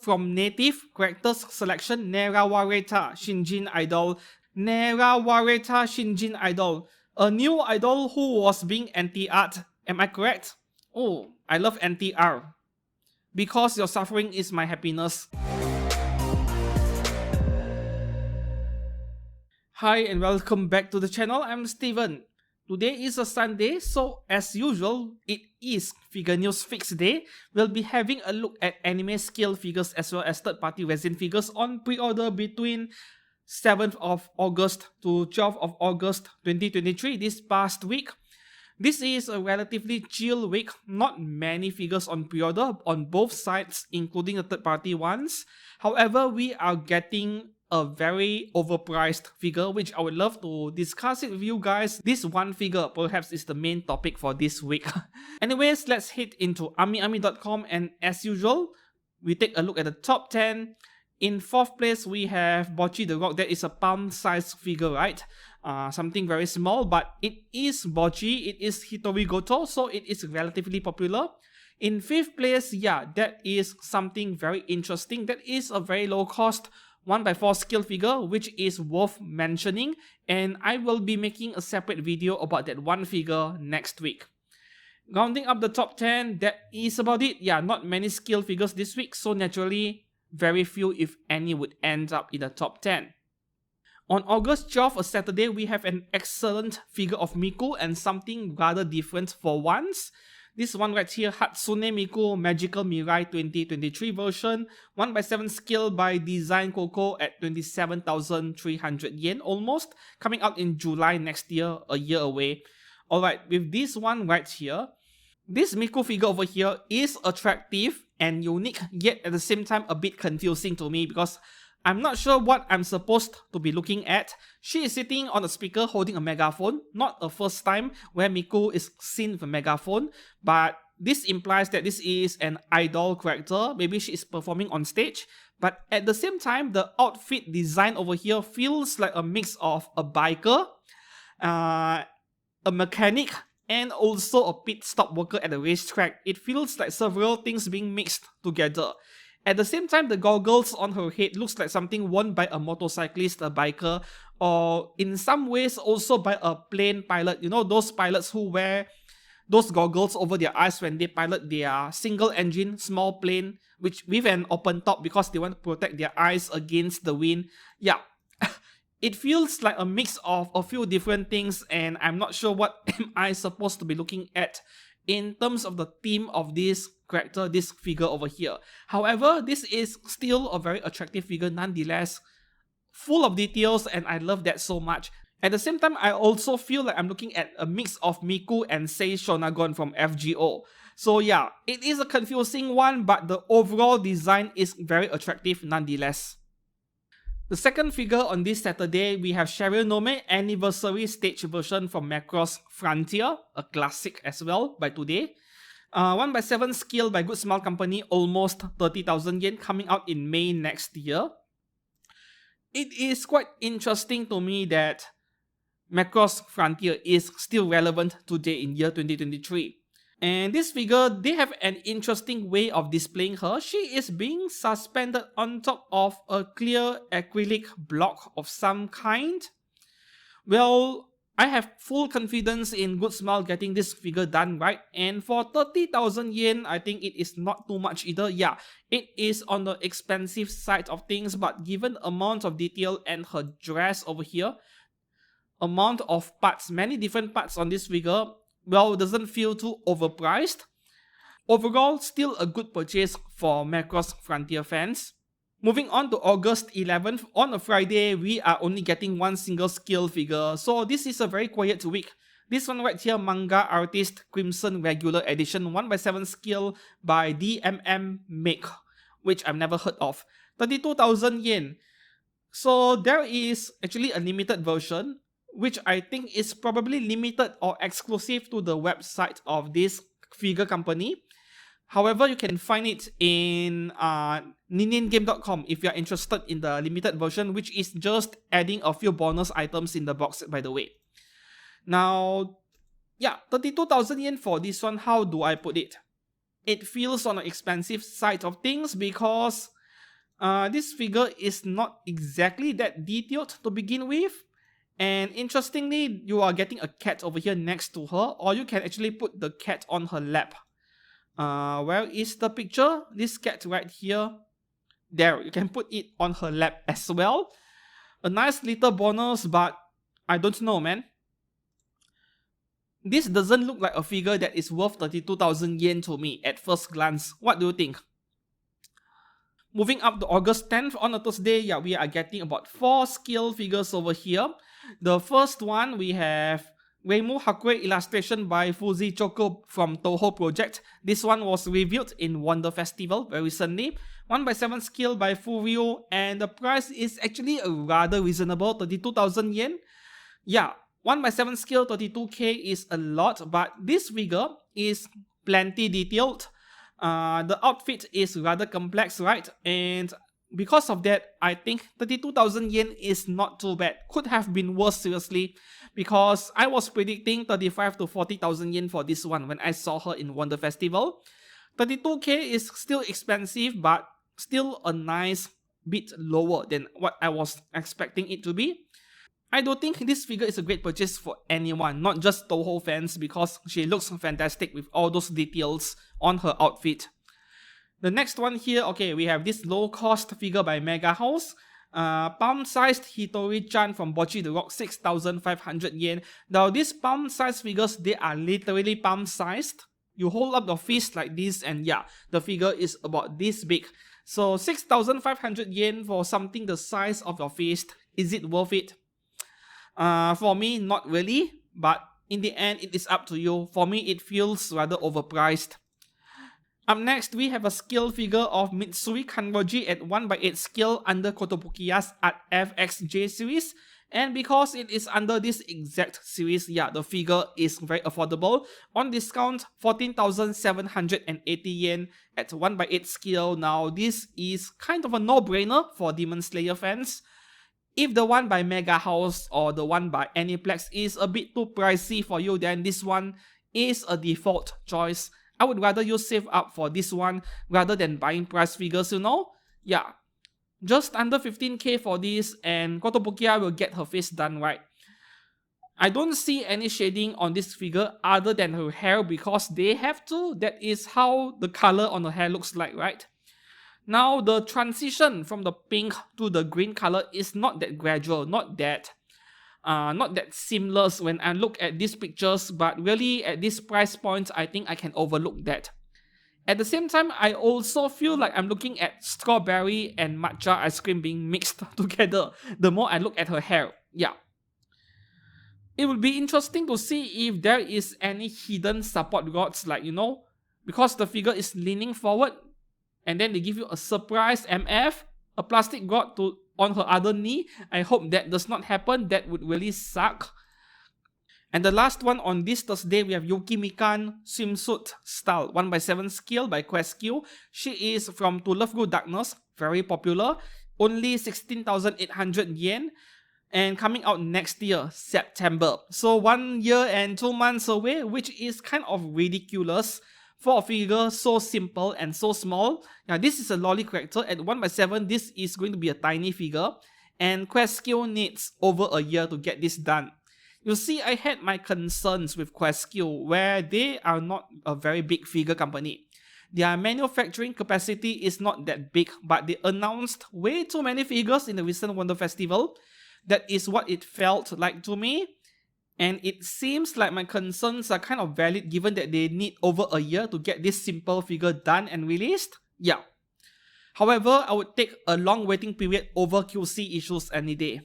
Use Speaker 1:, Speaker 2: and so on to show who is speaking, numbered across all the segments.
Speaker 1: from native characters selection, Nerawareta Shinjin Idol. Nerawareta Shinjin Idol. A new idol who was being anti-art. Am I correct? Oh, I love anti-art. Because your suffering is my happiness. Hi and welcome back to the channel. I'm Steven. Today is a Sunday, so as usual, it is Figure News Fix Day. We'll be having a look at anime scale figures as well as third-party resin figures on pre-order between 7th of August to 12th of August 2023, this past week. This is a relatively chill week, not many figures on pre-order on both sides, including the third-party ones. However, we are getting a very overpriced figure, which I would love to discuss it with you guys. This one figure perhaps is the main topic for this week. Anyways, let's head into AmiAmi.com, and as usual, we take a look at the top 10. In 4th place, we have Bocchi the Rock. That is a palm-sized figure, right? Something very small, but it is Bocchi, it is Hitori Goto, so it is relatively popular. In 5th place, yeah, that is something very interesting. That is a very low cost 1x4 scale figure, which is worth mentioning, and I will be making a separate video about that one figure next week. Rounding up the top 10, that is about it. Yeah, not many scale figures this week, so naturally, very few if any would end up in the top 10. On August 12th, a Saturday, we have an excellent figure of Miku and something rather different for once. This one right here, Hatsune Miku Magical Mirai 2023 version, 1x7 scale by Design Coco at 27,300 yen almost, coming out in July next year, a year away. Alright, with this one right here, this Miku figure over here is attractive and unique, yet at the same time a bit confusing to me because I'm not sure what I'm supposed to be looking at. She is sitting on a speaker holding a megaphone, not a first time where Miku is seen with a megaphone, but this implies that this is an idol character, maybe she is performing on stage, but at the same time the outfit design over here feels like a mix of a biker, a mechanic, and also a pit stop worker at the racetrack. It feels like several things being mixed together. At the same time, the goggles on her head looks like something worn by a motorcyclist, a biker, or in some ways also by a plane pilot. You know, those pilots who wear those goggles over their eyes when they pilot their single engine small plane, which with an open top because they want to protect their eyes against the wind. Yeah, it feels like a mix of a few different things, and I'm not sure what am I supposed to be looking at in terms of the theme of this character, this figure over here. However, this is still a very attractive figure nonetheless, full of details, and I love that so much. At the same time, I also feel like I'm looking at a mix of Miku and Sei Shonagon from FGO. So yeah, it is a confusing one, but the overall design is very attractive nonetheless. The second figure on this Saturday, we have Shirionome Anniversary Stage version from Macross Frontier, a classic as well by today. 1x7 scale by Good Smile Company, almost 30,000 yen, coming out in May next year. It is quite interesting to me that Macross Frontier is still relevant today in year 2023. And this figure, they have an interesting way of displaying her. She is being suspended on top of a clear acrylic block of some kind. Well, I have full confidence in Good Smile getting this figure done right, and for 30,000 yen, I think it is not too much either. Yeah, it is on the expensive side of things, but given the amount of detail and her dress over here, amount of parts, many different parts on this figure, well, doesn't feel too overpriced. Overall, still a good purchase for Macross Frontier fans. Moving on to August 11th, on a Friday, we are only getting one single scale figure, so this is a very quiet week. This one right here, Manga Artist Crimson Regular Edition 1x7 scale by DMM Make, which I've never heard of. 32,000 yen. So there is actually a limited version, which I think is probably limited or exclusive to the website of this figure company. However, you can find it in niningame.com if you are interested in the limited version, which is just adding a few bonus items in the box, by the way. Now, yeah, 32,000 yen for this one. How do I put it? It feels on the expensive side of things because This figure is not exactly that detailed to begin with. And interestingly, you are getting a cat over here next to her, or you can actually put the cat on her lap. Where is the picture? This cat right here. There, you can put it on her lap as well. A nice little bonus, but I don't know, man. This doesn't look like a figure that is worth 32,000 yen to me at first glance. What do you think? Moving up to August 10th on a Thursday, yeah, we are getting about 4 skill figures over here. The first one, we have Reimu Hakue illustration by Fuzi Choko from Toho Project. This one was reviewed in Wonder Festival very recently. 1x7 skill by Furio, and the price is actually a rather reasonable 32,000 yen. Yeah, 1x7 skill 32k is a lot, but this figure is plenty detailed. The outfit is rather complex, right? And because of that, I think 32,000 yen is not too bad. Could have been worse, seriously, because I was predicting 35 to 40,000 yen for this one when I saw her in Wonder Festival. 32k is still expensive, but still a nice bit lower than what I was expecting it to be. I do think this figure is a great purchase for anyone, not just Toho fans, because she looks fantastic with all those details on her outfit. The next one here, okay, we have this low-cost figure by Mega House. Palm-sized Hitori-chan from Bocchi the Rock, 6,500 yen. Now, these palm-sized figures, they are literally palm-sized. You hold up your fist like this, and yeah, the figure is about this big. So, 6,500 yen for something the size of your fist. Is it worth it? For me, not really, but in the end, it is up to you. For me, it feels rather overpriced. Up next, we have a skill figure of Mitsui Kanroji at 1x8 skill under Kotobukiya's at FXJ series. And because it is under this exact series, yeah, the figure is very affordable. On discount, 14,780 yen at 1x8 skill. Now, this is kind of a no-brainer for Demon Slayer fans. If the one by Mega House or the one by Aniplex is a bit too pricey for you, then this one is a default choice. I would rather you save up for this one rather than buying price figures, you know? Yeah, just under 15k for this, and Kotobukiya will get her face done right. I don't see any shading on this figure other than her hair because they have to. That is how the color on her hair looks like, right? Now, the transition from the pink to the green color is not that gradual, not that seamless when I look at these pictures, but really at this price point, I think I can overlook that. At the same time, I also feel like I'm looking at strawberry and matcha ice cream being mixed together the more I look at her hair. Yeah. It will be interesting to see if there is any hidden support rods, like, you know, because the figure is leaning forward, and then they give you a surprise MF, a plastic rod on her other knee. I hope that does not happen. That would really suck. And the last one on this Thursday, we have Yuki Mikan swimsuit style 1x7 skill by QuestQ. She is from To Love Good Darkness, very popular. Only 16,800 yen. And coming out next year, September. So 1 year and 2 months away, which is kind of ridiculous. For a figure so simple and so small. Now, this is a lolly character. At 1x7, this is going to be a tiny figure. And QuestQ needs over a year to get this done. You see, I had my concerns with QuestQ, where they are not a very big figure company. Their manufacturing capacity is not that big, but they announced way too many figures in the recent Wonder Festival. That is what it felt like to me. And it seems like my concerns are kind of valid given that they need over a year to get this simple figure done and released. Yeah. However, I would take a long waiting period over QC issues any day.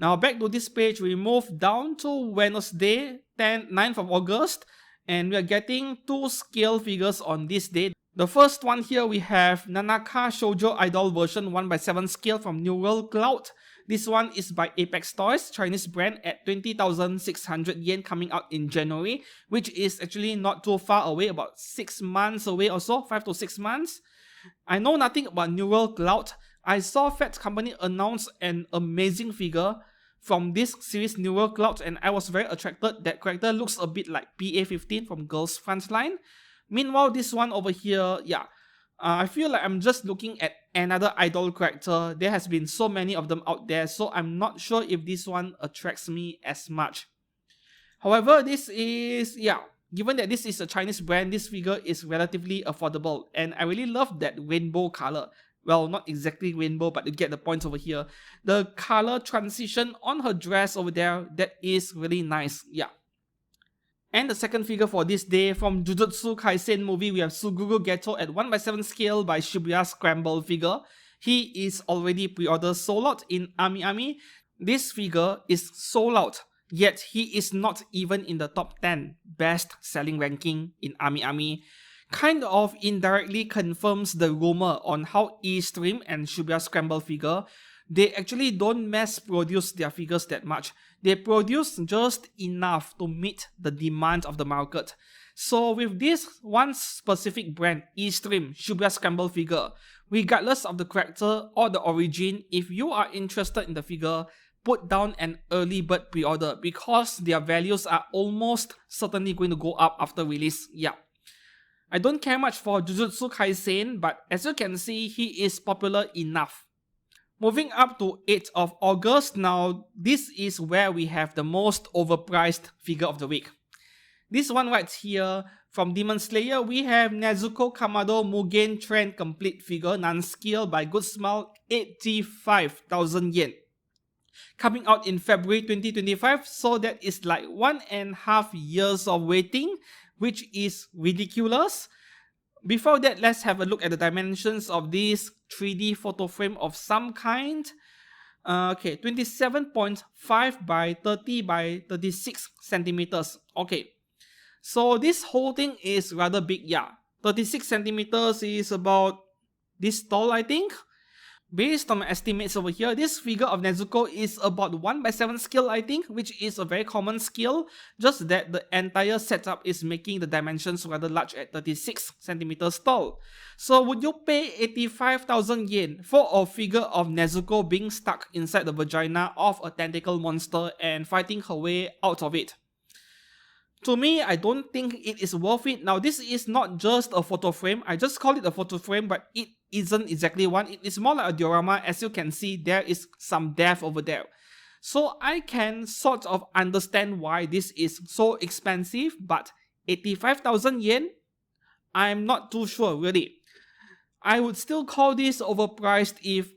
Speaker 1: Now back to this page, we move down to Wednesday, 9th of August. And we are getting 2 scale figures on this day. The first one here, we have Nanaka Shoujo Idol version 1x7 scale from New World Cloud. This one is by Apex Toys, Chinese brand, at 20,600 yen, coming out in January, which is actually not too far away, about 6 months away or so, 5 to 6 months. I know nothing about New World Cloud. I saw Fat Company announce an amazing figure from this series, New World Cloud, and I was very attracted. That character looks a bit like PA15 from Girls Frontline. Meanwhile, this one over here, yeah, I feel like I'm just looking at another idol character. There has been so many of them out there, so I'm not sure if this one attracts me as much. However, this is, yeah, given that this is a Chinese brand, this figure is relatively affordable, and I really love that rainbow color. Well, not exactly rainbow, but you get the points over here. The color transition on her dress over there, that is really nice, yeah. And the second figure for this day, from Jujutsu Kaisen movie, we have Suguru Geto at 1/7 scale by Shibuya Scramble figure. He is already pre-ordered sold out in Ami Ami. This figure is sold out, yet he is not even in the top 10 best selling ranking in Ami Ami. Kind of indirectly confirms the rumor on how E-Stream and Shibuya Scramble figure, they actually don't mass produce their figures that much. They produce just enough to meet the demand of the market. So with this one specific brand, E-Stream, Shibuya Scramble figure, regardless of the character or the origin, if you are interested in the figure, put down an early bird pre-order because their values are almost certainly going to go up after release. Yeah. I don't care much for Jujutsu Kaisen, but as you can see, he is popular enough. Moving up to 8th of August, now this is where we have the most overpriced figure of the week. This one right here, from Demon Slayer, we have Nezuko Kamado Mugen Trend Complete figure, non-scale by Good Smile, 85,000 yen. Coming out in February 2025, so that is like 1.5 years of waiting, which is ridiculous. Before that, let's have a look at the dimensions of this 3D photo frame of some kind. Okay, 27.5 by 30 by 36 centimeters. Okay, so this whole thing is rather big, yeah. 36 centimeters is about this tall, I think. Based on my estimates over here, this figure of Nezuko is about 1/7 scale, I think, which is a very common scale, just that the entire setup is making the dimensions rather large at 36 centimeters tall. So would you pay 85,000 yen for a figure of Nezuko being stuck inside the vagina of a tentacle monster and fighting her way out of it? To me, I don't think it is worth it. Now, this is not just a photo frame. I just call it a photo frame, but it isn't exactly one. It is more like a diorama. As you can see, there is some depth over there. So I can sort of understand why this is so expensive, but 85,000 yen? I'm not too sure, really. I would still call this overpriced if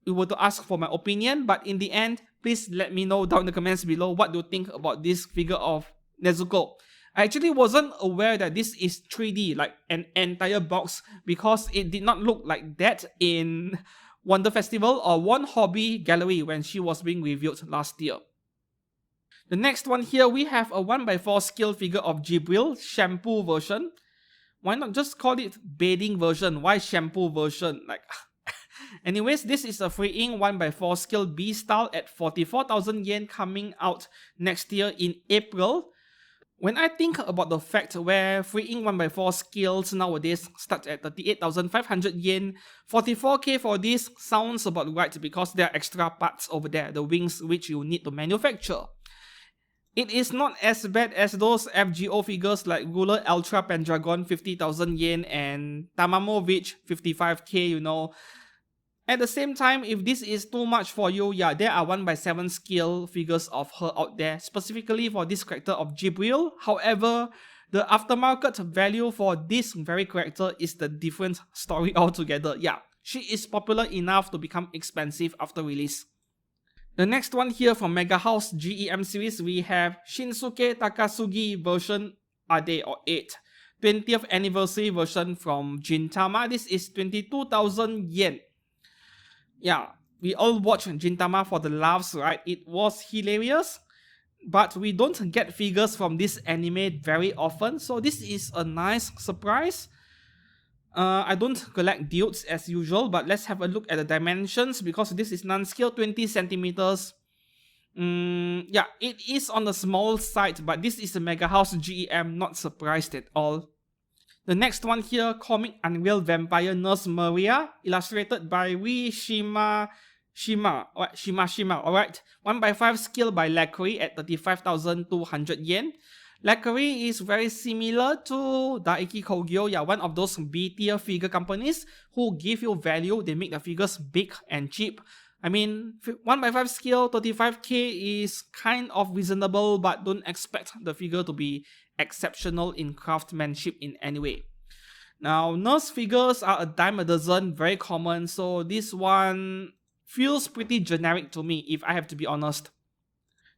Speaker 1: you were to ask for my opinion, but in the end, please let me know down in the comments below what you think about this figure of Nezuko. I actually wasn't aware that this is 3D, like an entire box, because it did not look like that in Wonder Festival or One Hobby Gallery when she was being reviewed last year. The next one here, we have a 1/4 scale figure of Jibril, shampoo version. Why not just call it bathing version? Why shampoo version? Like, anyways, this is a freeing 1/4 scale B style at 44,000 yen, coming out next year in April. When I think about the fact where freeing 1/4 scales nowadays start at 38,500 yen, 44k for this sounds about right because there are extra parts over there, the wings which you need to manufacture. It is not as bad as those FGO figures like Ruler Ultra Pendragon 50,000 yen and Tamamovich 55k, you know. At the same time, if this is too much for you, yeah, there are 1/7 scale figures of her out there, specifically for this character of Jibril. However, the aftermarket value for this very character is the different story altogether. Yeah, she is popular enough to become expensive after release. The next one here from Mega House GEM series, we have Shinsuke Takasugi version Ade or 8. 20th anniversary version from Gintama. This is 22,000 yen. Yeah, we all watch Gintama for the laughs, right? It was hilarious, but we don't get figures from this anime very often, so this is a nice surprise. I don't collect dudes as usual, but let's have a look at the dimensions because this is non-scale, 20 centimeters. Yeah, it is on the small side, but this is a Mega House GEM, not surprised at all. The next one here, Comic Unreal Vampire Nurse Maria, illustrated by Shima, alright, 1/5 scale by Lacquerie at 35,200 yen. Lakery is very similar to Daiki Kogyo, yeah, one of those B-tier figure companies who give you value. They make the figures big and cheap. I mean, 1x5 scale, 35k is kind of reasonable, but don't expect the figure to be exceptional in craftsmanship in any way. Now, nurse figures are a dime a dozen, very common, so this one feels pretty generic to me if I have to be honest.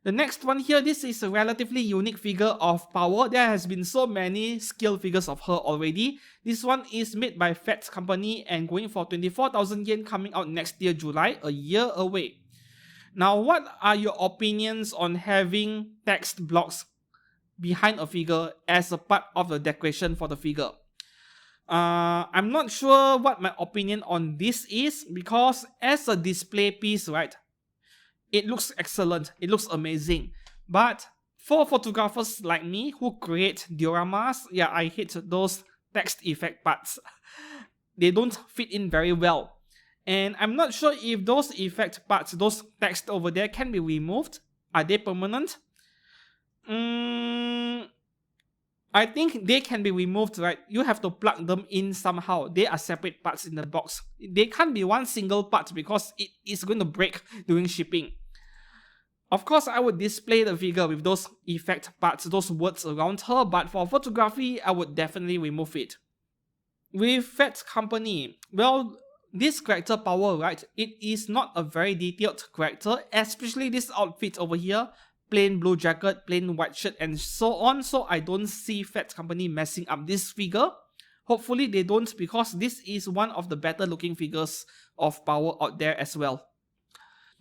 Speaker 1: The next one here, this is a relatively unique figure of Power. There has been so many scale figures of her already. This one is made by Fats Company and going for 24,000 yen, coming out next year July, a year away. Now, what are your opinions on having text blocks behind a figure as a part of the decoration for the figure? I'm not sure what my opinion on this is, because as a display piece, right, it looks excellent, it looks amazing. But for photographers like me who create dioramas, yeah, I hate those text effect parts. They don't fit in very well. And I'm not sure if those effect parts, those text over there, can be removed. Are they permanent? I think they can be removed, right? You have to plug them in somehow. They are separate parts in the box. They can't be one single part because it is going to break during shipping. Of course, I would display the figure with those effect parts, those words around her, but for photography, I would definitely remove it. With Fat Company, well, this character Power, right, it is not a very detailed character, especially this outfit over here. Plain blue jacket, plain white shirt, and so on. So I don't see Fat Company messing up this figure. Hopefully they don't, because this is one of the better looking figures of Power out there as well.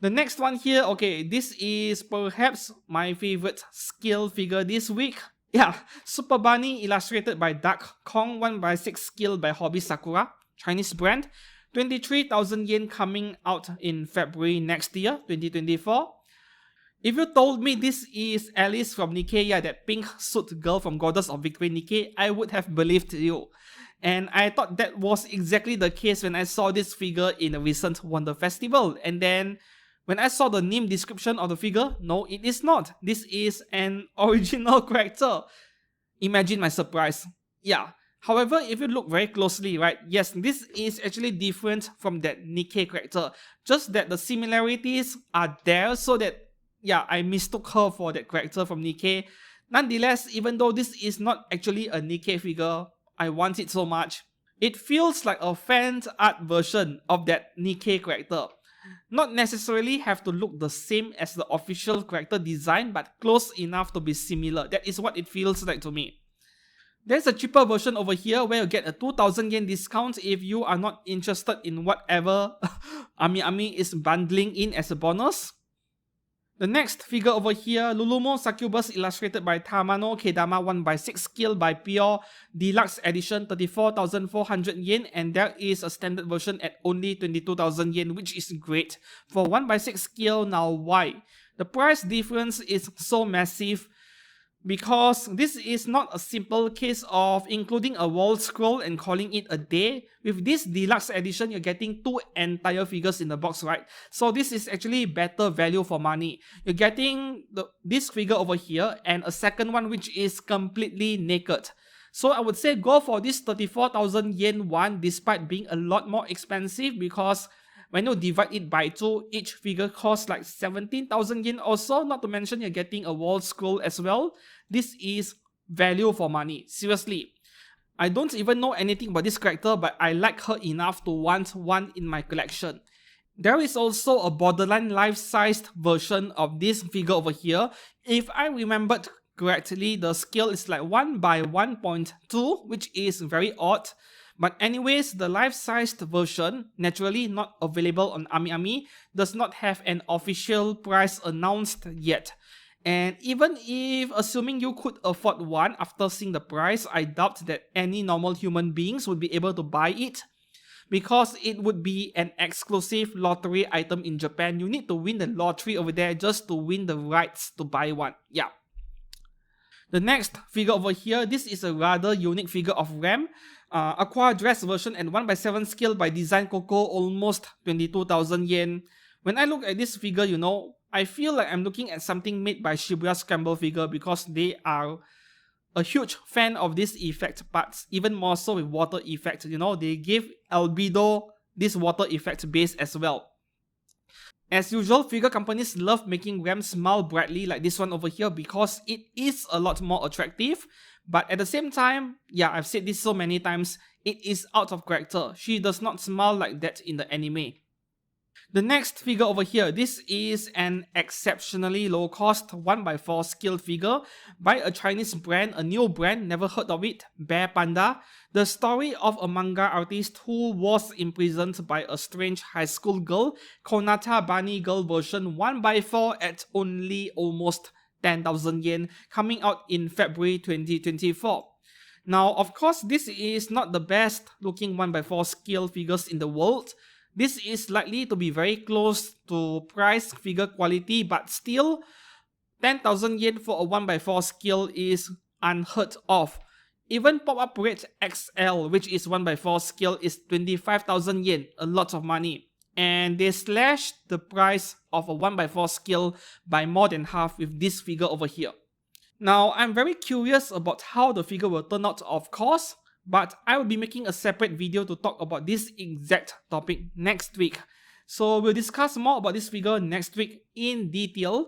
Speaker 1: The next one here, okay, this is perhaps my favorite scale figure this week. Yeah, Super Bunny illustrated by Dark Kong, 1x6 scale by Hobby Sakura, Chinese brand. 23,000 yen, coming out in February next year, 2024. If you told me this is Alice from NIKKE, yeah, that pink suit girl from Goddess of Victory NIKKE, I would have believed you. And I thought that was exactly the case when I saw this figure in a recent Wonder Festival. And then when I saw the name description of the figure, no, it is not. This is an original character. Imagine my surprise. Yeah. However, if you look very closely, right, yes, this is actually different from that NIKKE character. Just that the similarities are there, so that, yeah, I mistook her for that character from NIKKE. Nonetheless, even though this is not actually a NIKKE figure, I want it so much. It feels like a fan art version of that NIKKE character. Not necessarily have to look the same as the official character design, but close enough to be similar. That is what it feels like to me. There's a cheaper version over here where you get a 2,000 yen discount if you are not interested in whatever Ami is bundling in as a bonus. The next figure over here, Lulumo Succubus illustrated by Tamano Kedama, 1x6 scale by Pure, Deluxe Edition, 34,400 yen, and there is a standard version at only 22,000 yen, which is great. For 1x6 scale, now why? The price difference is so massive because this is not a simple case of including a wall scroll and calling it a day. With this deluxe edition, you're getting 2 entire figures in the box, right? So this is actually better value for money. You're getting this figure over here and a second one which is completely naked. So I would say go for this 34,000 yen one, despite being a lot more expensive, because when you divide it by 2, each figure costs like 17,000 yen or so, not to mention you're getting a wall scroll as well. This is value for money, seriously. I don't even know anything about this character, but I like her enough to want one in my collection. There is also a borderline life-sized version of this figure over here. If I remembered correctly, the scale is like 1:1.2, which is very odd. But anyways, the life-sized version, naturally not available on Ami, does not have an official price announced yet. And even if, assuming you could afford one after seeing the price, I doubt that any normal human beings would be able to buy it, because it would be an exclusive lottery item in Japan. You need to win the lottery over there just to win the rights to buy one. Yeah. The next figure over here, this is a rather unique figure of Ram. Aqua dress version and 1:7 scale by Design Coco, almost 22,000 yen. When I look at this figure, you know, I feel like I'm looking at something made by Shibuya Scramble Figure, because they are a huge fan of this effect parts, even more so with water effect. You know, they give albedo this water effect base as well. As usual, figure companies love making Ram smile brightly like this one over here because it is a lot more attractive. But at the same time, yeah, I've said this so many times, it is out of character. She does not smile like that in the anime. The next figure over here, this is an exceptionally low cost 1x4 scale figure by a Chinese brand, a new brand, never heard of it, Bear Panda. The story of a manga artist who was imprisoned by a strange high school girl, Konata Bunny Girl version 1x4 at only almost 10,000 yen, coming out in February 2024. Now, of course, this is not the best looking 1x4 scale figures in the world. This is likely to be very close to price figure quality, but still 10,000 yen for a 1x4 scale is unheard of. Even pop-up rate XL, which is 1x4 scale, is 25,000 yen, a lot of money. And they slashed the price of a 1x4 scale by more than half with this figure over here. Now, I'm very curious about how the figure will turn out, of course, but I will be making a separate video to talk about this exact topic next week. So we'll discuss more about this figure next week in detail.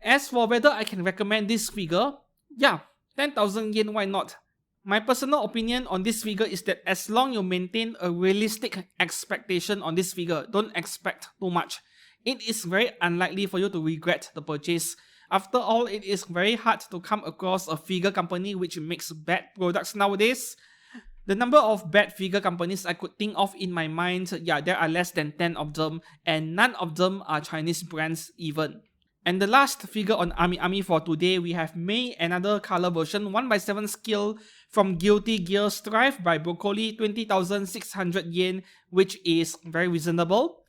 Speaker 1: As for whether I can recommend this figure, yeah, 10,000 yen, why not? My personal opinion on this figure is that as long you maintain a realistic expectation on this figure, don't expect too much. It is very unlikely for you to regret the purchase. After all, it is very hard to come across a figure company which makes bad products nowadays. The number of bad figure companies I could think of in my mind, yeah, there are less than 10 of them, and none of them are Chinese brands even. And the last figure on Ami for today, we have Mei, another color version, 1x7 scale from Guilty Gear Strive by Broccoli, 20,600 yen, which is very reasonable.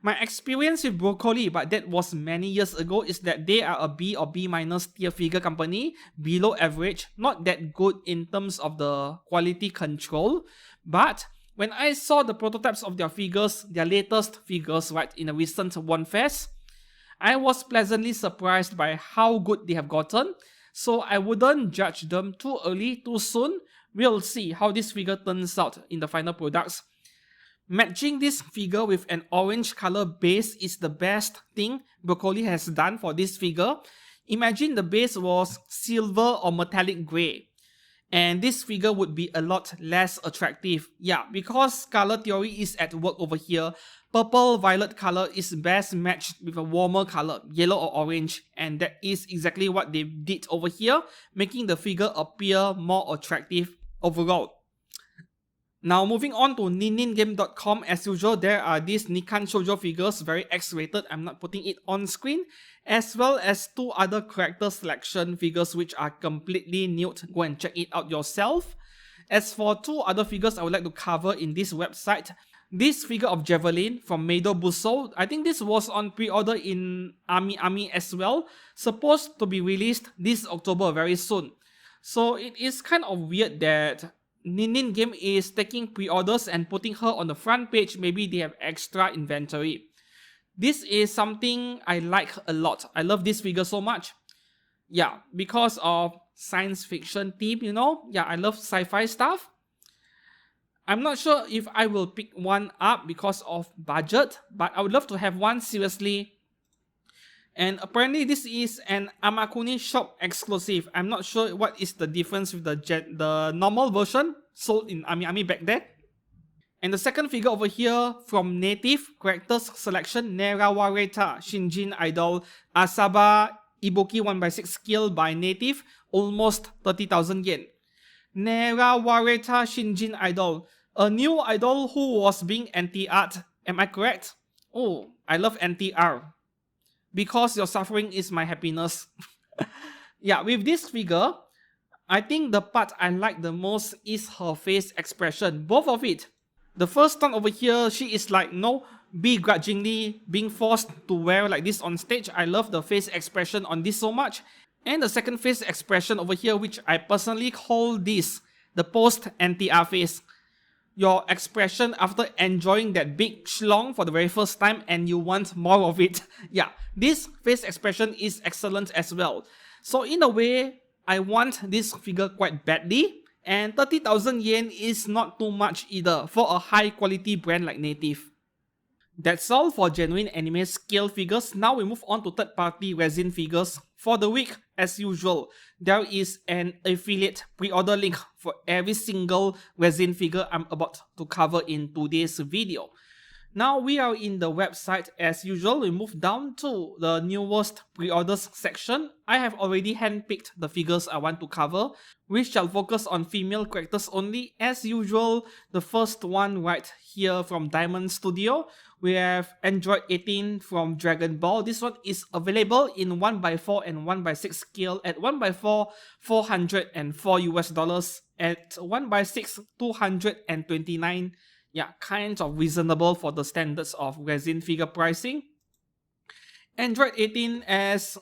Speaker 1: My experience with Broccoli, but that was many years ago, is that they are a B or B minus tier figure company, below average, not that good in terms of the quality control. But when I saw the prototypes of their figures, their latest figures, right, in a recent One Fest, I was pleasantly surprised by how good they have gotten. So I wouldn't judge them too early, too soon. We'll see how this figure turns out in the final products. Matching this figure with an orange color base is the best thing Broccoli has done for this figure. Imagine the base was silver or metallic grey, and this figure would be a lot less attractive. Yeah, because color theory is at work over here. Purple-violet color is best matched with a warmer color, yellow or orange, and that is exactly what they did over here, making the figure appear more attractive overall. Now moving on to niningame.com, as usual, there are these Nikan Shoujo figures, very X-rated, I'm not putting it on screen, as well as two other character selection figures which are completely nude. Go and check it out yourself. As for two other figures I would like to cover in this website, this figure of Javelin from Meido Buso, I think this was on pre-order in Ami as well, supposed to be released this October very soon. So it is kind of weird that Nin Game is taking pre-orders and putting her on the front page. Maybe they have extra inventory. This is something I like a lot. I love this figure so much. Yeah, because of science fiction theme, you know. Yeah, I love sci-fi stuff. I'm not sure if I will pick one up because of budget, but I would love to have one seriously. And apparently this is an Amakuni shop exclusive. I'm not sure what is the difference with the normal version sold in Ami back then. And the second figure over here from Native Characters Selection, Nerawareta Shinjin Idol Asaba Ibuki 1x6 scale by Native, almost 30,000 yen. Nerawareta Shinjin Idol, a new idol who was being anti-art. Am I correct? Oh, I love anti-art. Because your suffering is my happiness. Yeah, with this figure, I think the part I like the most is her face expression. Both of it. The first one over here, she is like, begrudgingly being forced to wear like this on stage. I love the face expression on this so much. And the second face expression over here, which I personally call this the post-anti-art face. Your expression after enjoying that big schlong for the very first time and you want more of it. Yeah, this face expression is excellent as well. So in a way, I want this figure quite badly, and 30,000 yen is not too much either for a high quality brand like Native. That's all for genuine anime scale figures. Now we move on to third party resin figures. For the week, as usual, there is an affiliate pre-order link for every single resin figure I'm about to cover in today's video. Now we are in the website as usual. We move down to the newest pre-orders section. I have already handpicked the figures I want to cover. We shall focus on female characters only as usual. The first one right here from Dodomo Studio. We have Android 18 from Dragon Ball. This one is available in 1x4 and 1x6 scale. At 1x4, $404 US. At 1x6, 229. Yeah, kind of reasonable for the standards of resin figure pricing. Android 18 as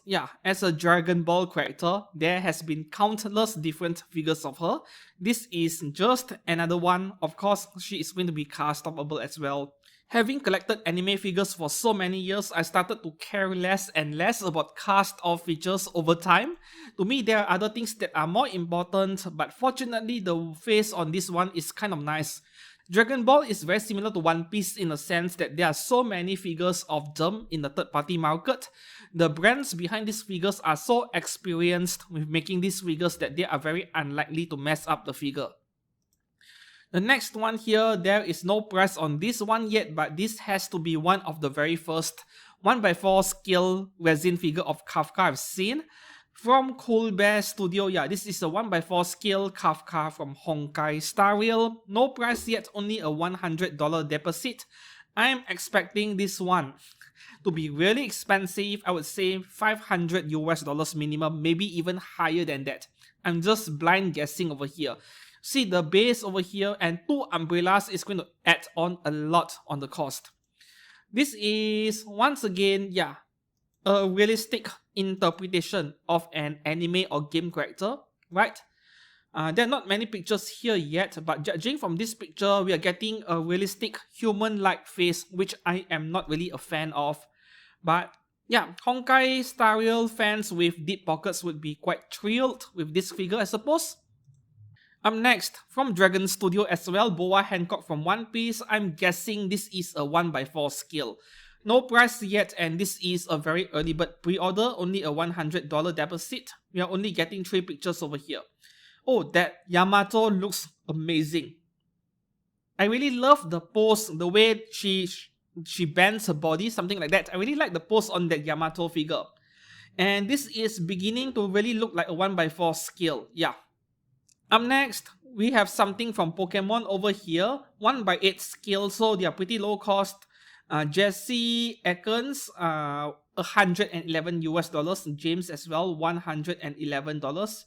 Speaker 1: a Dragon Ball character, there has been countless different figures of her. This is just another one. Of course, she is going to be cast-stoppable as well. Having collected anime figures for so many years, I started to care less and less about cast-off features over time. To me, there are other things that are more important, but fortunately, the face on this one is kind of nice. Dragon Ball is very similar to One Piece in the sense that there are so many figures of them in the third-party market. The brands behind these figures are so experienced with making these figures that they are very unlikely to mess up the figure. The next one here, there is no price on this one yet, but this has to be one of the very first 1x4 scale resin figure of Kafka I've seen. From Cool Bear Studio, this is a 1x4 scale Kafka from Honkai Star Rail. No price yet, only a $100 deposit. I'm expecting this one to be really expensive. I would say $500 US minimum, maybe even higher than that. I'm just blind guessing over here. See, the base over here and two umbrellas is going to add on a lot on the cost. This is, once again, a realistic interpretation of an anime or game character, right? There are not many pictures here yet, but judging from this picture, we are getting a realistic human-like face, which I am not really a fan of. But Honkai Star Rail fans with deep pockets would be quite thrilled with this figure, I suppose. Up next, from Dragon Studio as well, Boa Hancock from One Piece. I'm guessing this is a 1x4 scale. No price yet, and this is a very early bird pre-order, only a $100 deposit. We are only getting 3 pictures over here. Oh, that Yamato looks amazing. I really love the pose, the way she bends her body, something like that. I really like the pose on that Yamato figure. And this is beginning to really look like a 1x4 scale, Up next, we have something from Pokemon over here, 1x8 scale, so they are pretty low cost. Jesse Ekans, $111 US. James as well, $111.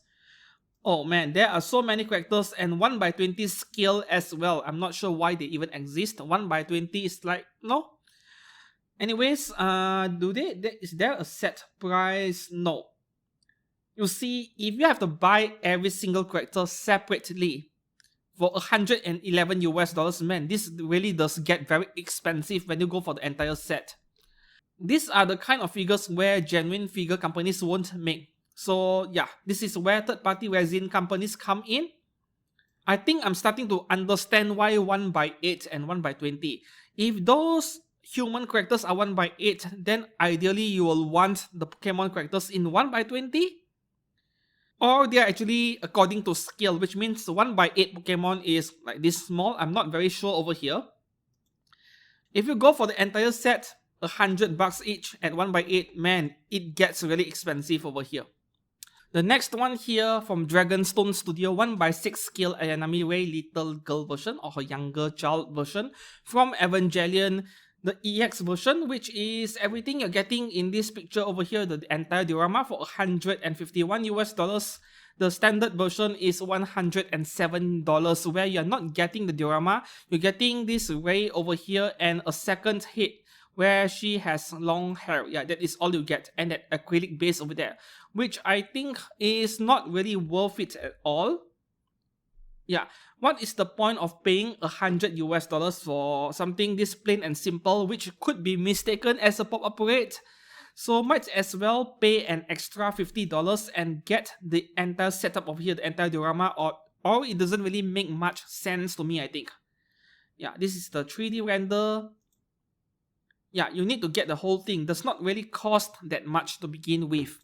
Speaker 1: Oh man, there are so many characters, and 1x20 scale as well. I'm not sure why they even exist. 1x20 is like, no. Anyways, is there a set price? No. You see, if you have to buy every single character separately for $111 US, man, this really does get very expensive when you go for the entire set. These are the kind of figures where genuine figure companies won't make. So this is where third-party resin companies come in. I think I'm starting to understand why 1x8 and 1x20. If those human characters are 1x8, then ideally you will want the Pokemon characters in 1x20. Or they are actually according to scale, which means 1x8 Pokemon is like this small. I'm not very sure over here. If you go for the entire set, $100 each at 1x8, man, it gets really expensive over here. The next one here from Dragonstone Studio, 1x6 scale Ayanami Rei little girl version or her younger child version from Evangelion. The EX version, which is everything you're getting in this picture over here, the entire diorama for $151 US. The standard version is $107, where you're not getting the diorama, you're getting this Rei over here and a second head where she has long hair. That is all you get, and that acrylic base over there, which I think is not really worth it at all. What is the point of paying $100 US for something this plain and simple, which could be mistaken as a pop-up raid? So might as well pay an extra $50 and get the entire setup over here, the entire diorama, or it doesn't really make much sense to me, I think. Yeah, this is the 3D render. Yeah, you need to get the whole thing. Does not really cost that much to begin with.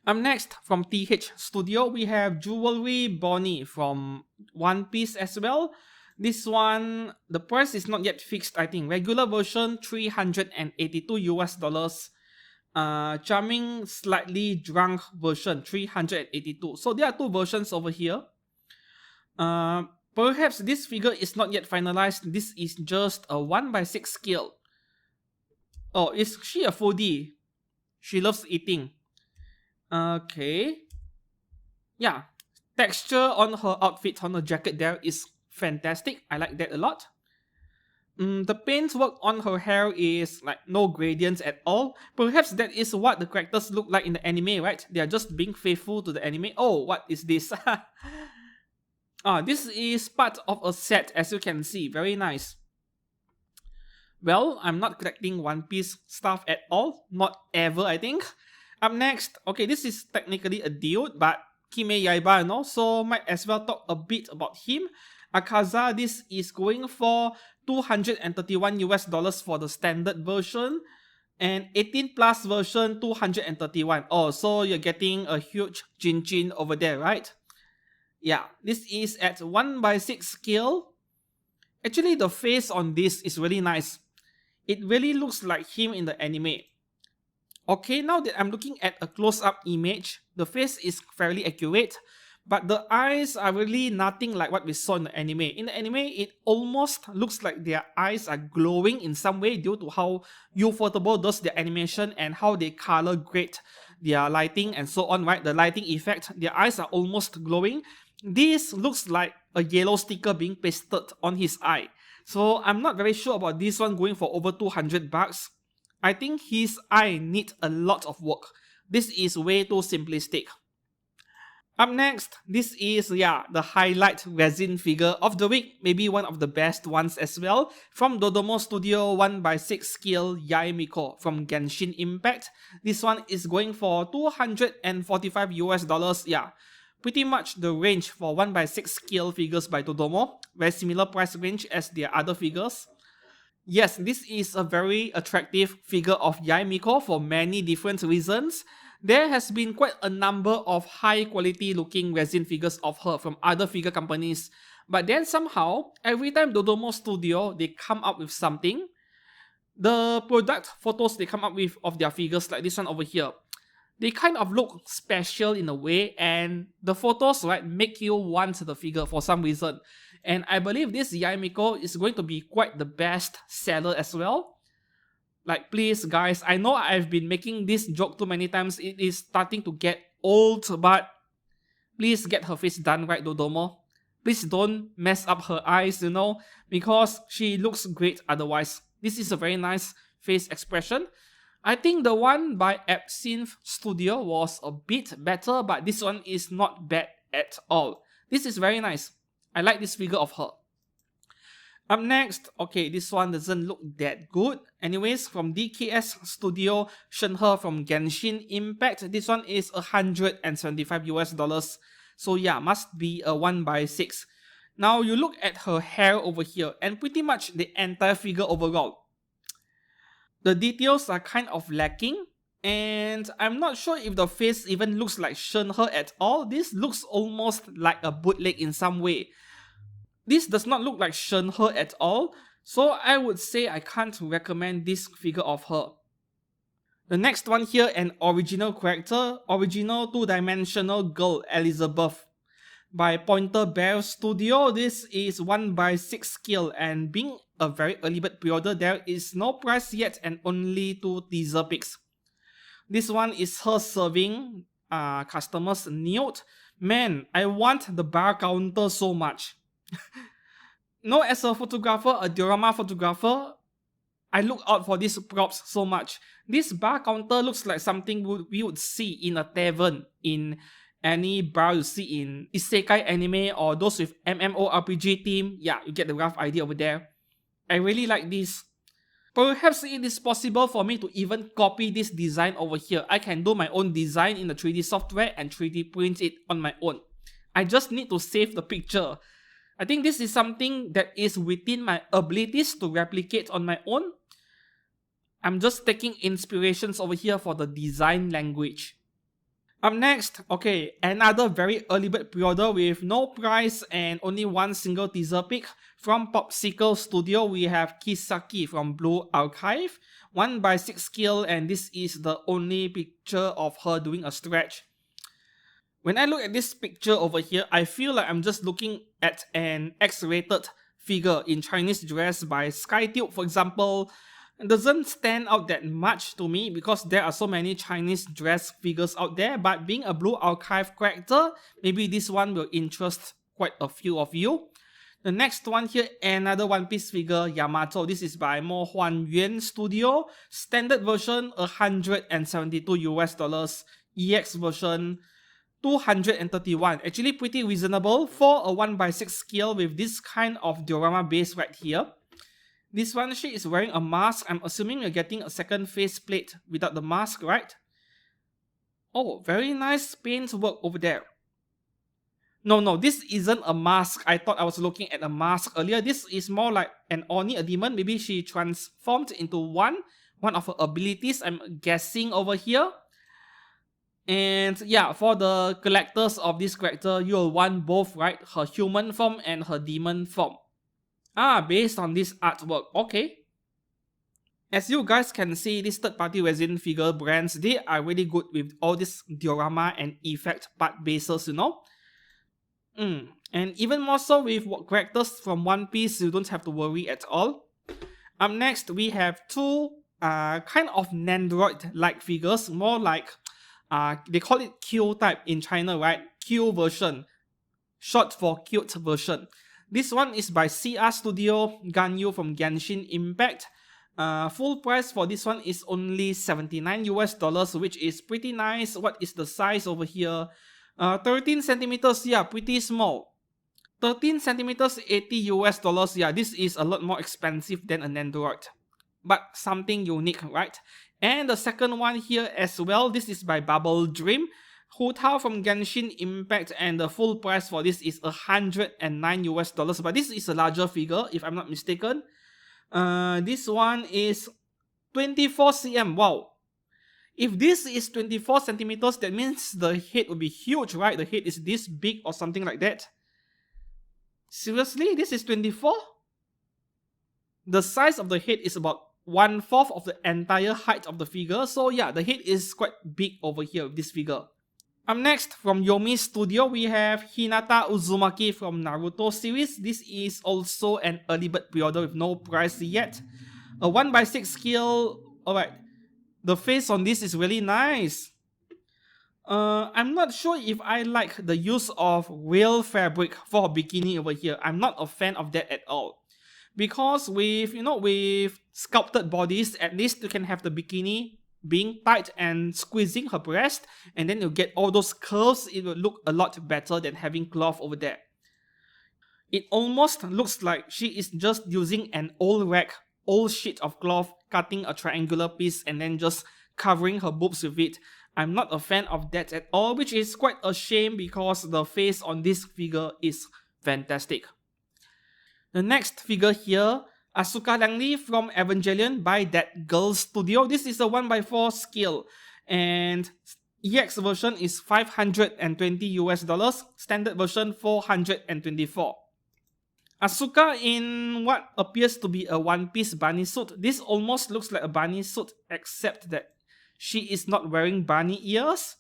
Speaker 1: Next, from TH Studio, we have Jewelry Bonnie from One Piece as well. This one, the price is not yet fixed, I think. Regular version, $382. Charming Slightly Drunk version, 382. So there are two versions over here. Perhaps this figure is not yet finalized. This is just a 1/6 scale. Oh, is she a foodie? She loves eating. Okay. Yeah. Texture on her outfit, on her jacket there is fantastic. I like that a lot. The paintwork on her hair is like no gradients at all. Perhaps that is what the characters look like in the anime, right? They are just being faithful to the anime. Oh, what is this? This is part of a set, as you can see. Very nice. Well, I'm not collecting One Piece stuff at all. Not ever, I think. Up next, okay, this is technically a dude, but Kime Yaiba, so might as well talk a bit about him. Akaza, this is going for $231 for the standard version, and 18 plus version 231. Oh, so you're getting a huge chin over there, right? Yeah, this is at 1/6 scale. Actually, the face on this is really nice. It really looks like him in the anime. Okay, now that I'm looking at a close-up image, the face is fairly accurate, but the eyes are really nothing like what we saw in the anime. In the anime, it almost looks like their eyes are glowing in some way due to how Ufotable does their animation and how they color grade their lighting and so on, right? The lighting effect, their eyes are almost glowing. This looks like a yellow sticker being pasted on his eye. So I'm not very sure about this one going for over $200. I think his eye needs a lot of work. This is way too simplistic. Up next, this is, the highlight resin figure of the week. Maybe one of the best ones as well. From Dodomo Studio 1/6 scale Yae Miko from Genshin Impact. This one is going for $245. Yeah, pretty much the range for 1/6 scale figures by Dodomo. Very similar price range as their other figures. Yes, this is a very attractive figure of Yae Miko for many different reasons. There has been quite a number of high quality looking resin figures of her from other figure companies. But then somehow, every time Dodomo Studio, they come up with something, the product photos they come up with of their figures, like this one over here, they kind of look special in a way, and the photos, right, make you want the figure for some reason. And I believe this Yae Miko is going to be quite the best seller as well. Like, please guys, I know I've been making this joke too many times, it is starting to get old, but please get her face done right, Dodomo. Please don't mess up her eyes, because she looks great otherwise. This is a very nice face expression. I think the one by Absinthe Studio was a bit better, but this one is not bad at all. This is very nice. I like this figure of her. Up next, okay, this one doesn't look that good. Anyways, from DKS Studio, Shenhe from Genshin Impact. This one is $175. So yeah, must be a 1/6. Now you look at her hair over here and pretty much the entire figure overall. The details are kind of lacking, and I'm not sure if the face even looks like Shenhe at all. This looks almost like a bootleg in some way. This does not look like Shenhe at all, so I would say I can't recommend this figure of her. The next one here, an original character, original 2-dimensional girl Elizabeth by Pointer Bear Studio. This is 1/6 scale, and being a very early bird pre-order, there is no price yet and only 2 teaser pics. This one is her serving customers nude. Man, I want the bar counter so much. No, as a photographer, a diorama photographer, I look out for these props so much. This bar counter looks like something we would see in a tavern, in any bar you see in isekai anime or those with MMORPG theme. Yeah, you get the rough idea over there. I really like this. Perhaps it is possible for me to even copy this design over here. I can do my own design in the 3D software and 3D print it on my own. I just need to save the picture. I think this is something that is within my abilities to replicate on my own. I'm just taking inspirations over here for the design language. Up next, okay, another very early bird pre-order with no price and only one single teaser pic. From Popsicle Studio, we have Kisaki from Blue Archive, 1/6 scale, and this is the only picture of her doing a stretch. When I look at this picture over here, I feel like I'm just looking at an X-rated figure in Chinese dress by SkyTube, for example. It doesn't stand out that much to me because there are so many Chinese dress figures out there, but being a Blue Archive character, maybe this one will interest quite a few of you. The next one here, another One Piece figure, Yamato. This is by Mo Huan Yuan Studio. Standard version, $172 US. EX version, 231. Actually pretty reasonable for a 1/6 scale with this kind of diorama base right here. This one, she is wearing a mask. I'm assuming you're getting a second face plate without the mask, right? Oh, very nice paint work over there. No, this isn't a mask. I thought I was looking at a mask earlier. This is more like an Oni, a demon. Maybe she transformed into one of her abilities, I'm guessing over here. And yeah, for the collectors of this character, you'll want both, right? Her human form and her demon form. Based on this artwork, okay. As you guys can see, these third-party resin figure brands, they are really good with all this diorama and effect part bases, you know. And even more so with characters from One Piece, you don't have to worry at all. Up next, we have two kind of Nandroid-like figures, more like, they call it Q type in China, right? Q version, short for cute version. This one is by CR Studio, Ganyu from Genshin Impact. Full price for this one is only $79 US, which is pretty nice. What is the size over here? 13 centimeters, yeah, pretty small. 13 centimeters, $80 US, yeah, this is a lot more expensive than an Android. But something unique, right? And the second one here as well, this is by Bubble Dream. Hu Tao from Genshin Impact, and the full price for this is $109 US, but this is a larger figure if I'm not mistaken. This one is 24 cm. Wow. If this is 24 centimeters, that means the head will be huge, right? The head is this big or something like that. Seriously? This is 24? The size of the head is about 1/4 of the entire height of the figure. So yeah, the head is quite big over here with this figure. Up next, from Yomi Studio, we have Hinata Uzumaki from Naruto series. This is also an early bird pre-order with no price yet. A 1/6 scale. Alright, the face on this is really nice. I'm not sure if I like the use of real fabric for a bikini over here. I'm not a fan of that at all. Because with sculpted bodies, at least you can have the bikini being tight and squeezing her breast, and then you get all those curves. It will look a lot better than having cloth over there. It almost looks like she is just using an old sheet of cloth, cutting a triangular piece and then just covering her boobs with it. I'm not a fan of that at all, which is quite a shame because the face on this figure is fantastic. The next figure here, Asuka Langley from Evangelion by That Girl Studio. This is a 1/4 scale, and EX version is $520 US, standard version $424. Asuka in what appears to be a one-piece bunny suit. This almost looks like a bunny suit, except that she is not wearing bunny ears.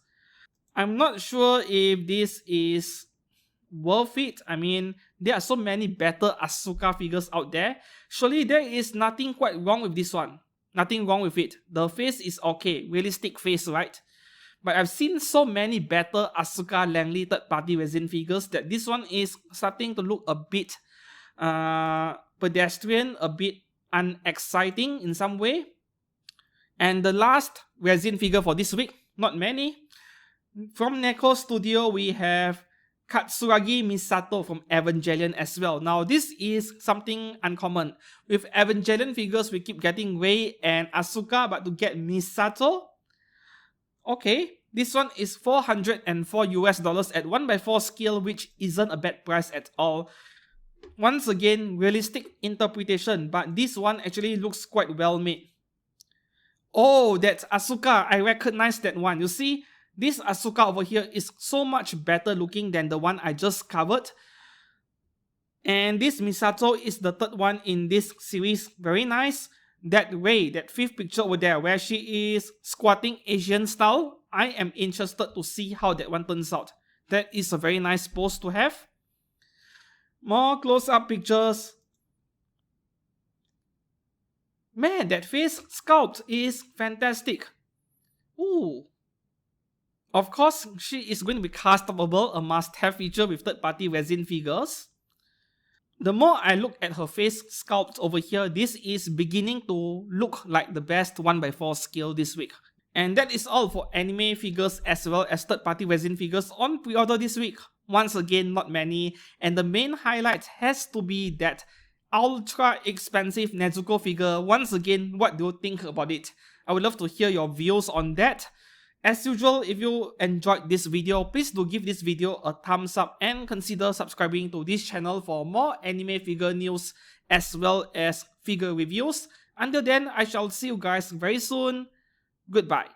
Speaker 1: I'm not sure if this is worth it. I mean, there are so many better Asuka figures out there. Surely there is nothing quite wrong with this one. Nothing wrong with it. The face is okay, realistic face, right? But I've seen so many better Asuka Langley third-party resin figures that this one is starting to look a bit pedestrian, a bit unexciting in some way. And the last resin figure for this week, not many. From Neko Studio, we have Katsuragi Misato from Evangelion as well. Now this is something uncommon. With Evangelion figures we keep getting Rei and Asuka, but to get Misato, okay, this one is $404 at 1/4 scale, which isn't a bad price at all. Once again, realistic interpretation, but this one actually looks quite well made. Oh, that's Asuka. I recognize that one. You see, this Asuka over here is so much better looking than the one I just covered. And this Misato is the third one in this series. Very nice. That Rei, that fifth picture over there where she is squatting Asian style, I am interested to see how that one turns out. That is a very nice pose to have. More close-up pictures. Man, that face sculpt is fantastic. Ooh. Of course, she is going to be customable, a must-have feature with third-party resin figures. The more I look at her face sculpt over here, this is beginning to look like the best 1/4 scale this week. And that is all for anime figures as well as third-party resin figures on pre-order this week. Once again, not many, and the main highlight has to be that ultra expensive Nezuko figure. Once again, what do you think about it? I would love to hear your views on that. As usual, if you enjoyed this video, please do give this video a thumbs up and consider subscribing to this channel for more anime figure news as well as figure reviews. Until then, I shall see you guys very soon. Goodbye.